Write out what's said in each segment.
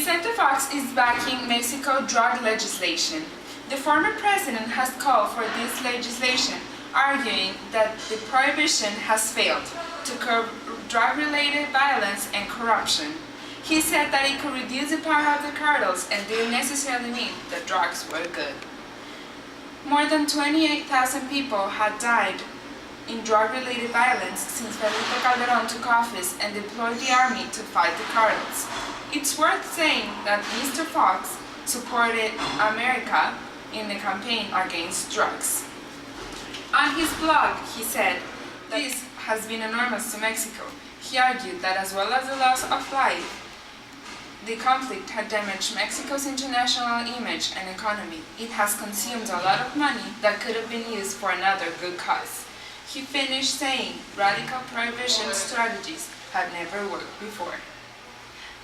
Vicente Fox is backing Mexico drug legislation. The former president has called for this legislation, arguing that the prohibition has failed to curb drug-related violence and corruption. He said that it could reduce the power of the cartels and didn't necessarily mean that drugs were good. More than 28,000 people had died in drug-related violence since Felipe Calderón took office and deployed the army to fight the cartels. It's worth saying that Mr. Fox supported America in the campaign against drugs. On his blog, he said, "This has been enormous to Mexico." He argued that as well as the loss of life, the conflict had damaged Mexico's international image and economy. It has consumed a lot of money that could have been used for another good cause. He finished saying radical prohibition strategies had never worked before.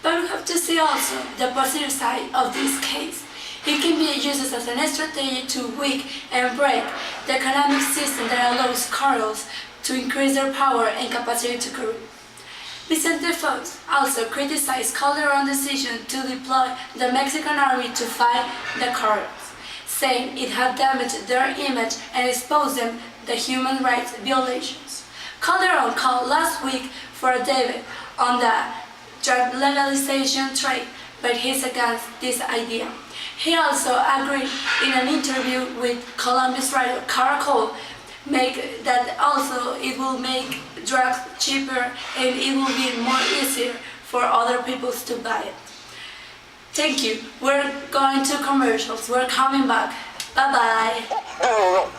But we have to see also the positive side of this case. It can be used as a strategy to weaken and break the economic system that allows cartels to increase their power and capacity to corrupt. Vicente Fox also criticized Calderón's decision to deploy the Mexican army to fight the cartels, saying it had damaged their image and exposed them to human rights violations. Calderón called last week for a debate on the drug legalization trade, but he's against this idea. He also agreed in an interview with Colombia's writer Caracol that also it will make drugs cheaper and it will be more easier for other people to buy it. Thank you. We're going to commercials. We're coming back. Bye-bye. No.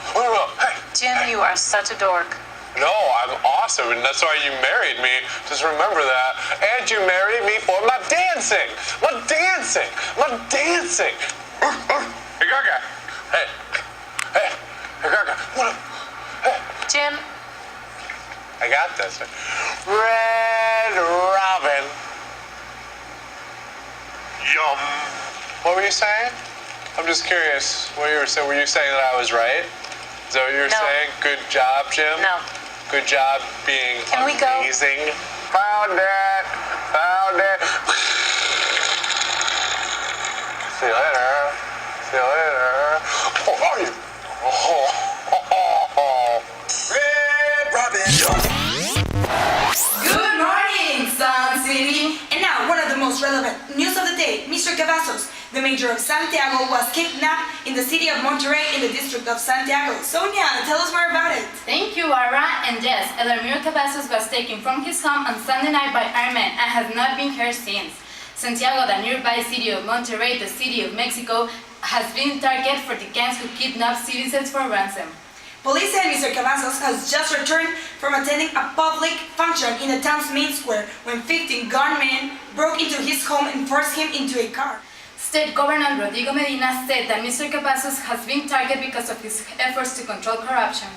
Hey. Jim, you are such a dork. No, I'm awesome, and that's why you married me. Just remember that. And you married me for my dancing. My dancing. Hey, Gaga. Hey, Gaga. What up? Hey. Jim, I got this. Red Robin. Yum. What were you saying? I'm just curious what you were saying. Were you saying that I was right? Is that what you were saying? Good job, Jim? No. Good job being Can we go? amazing. Found it. See you later. Oh, are you? Red Robin. Good morning, Sun City! And now, one of the most relevant news of the day. Mr. Cavazos, the mayor of Santiago, was kidnapped in the city of Monterrey in the district of Santiago. Sonia, tell us more about it. Thank you, Ara. And yes, Edelmiro Cavazos was taken from his home on Sunday night by armed men and has not been heard since. Santiago, the nearby city of Monterrey, the city of Mexico, has been target for the gangs who kidnap citizens for ransom. Police said Mr. Cavazos has just returned from attending a public function in the town's main square when 15 gunmen broke into his home and forced him into a car. State Governor Rodrigo Medina said that Mr. Cavazos has been targeted because of his efforts to control corruption.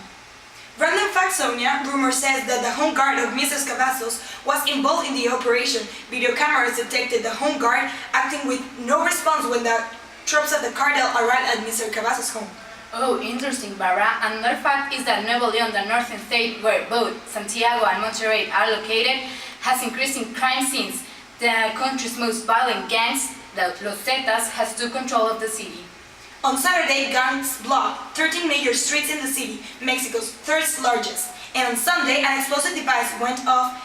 Random fact, Sonia, rumor says that the home guard of Mrs. Cavazos was involved in the operation. Video cameras detected the home guard acting with no response when the troops of the cartel arrived at Mr. Cavazos' home. Oh, interesting, Barra. Another fact is that Nuevo León, the northern state where both Santiago and Monterrey are located, has increased in crime since the country's most violent gangs, the Los Zetas, has took control of the city. On Saturday, gangs blocked 13 major streets in the city, Mexico's third largest. And on Sunday, an explosive device went off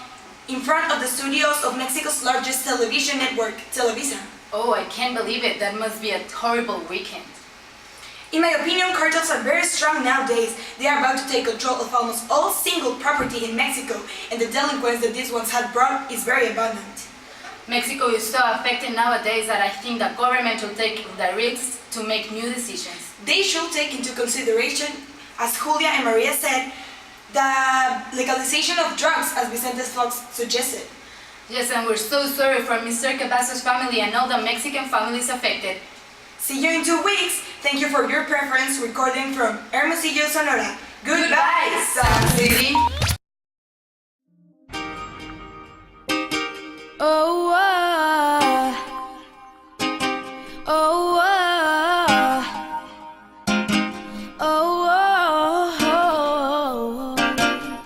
in front of the studios of Mexico's largest television network, Televisa. Oh, I can't believe it. That must be a horrible weekend. In my opinion, cartels are very strong nowadays. They are about to take control of almost all single property in Mexico, and the delinquents that these ones have brought is very abundant. Mexico is so affected nowadays that I think the government will take the risks to make new decisions. They should take into consideration, as Julia and Maria said, the legalization of drugs, as Vicente Fox suggested. Yes, and we're so sorry for Mr. Cavazos' family and all the Mexican families affected. See you in 2 weeks. Thank you for your preference. Recording from Hermosillo, Sonora. Goodbye, Sun City. Oh, oh, oh, oh, oh.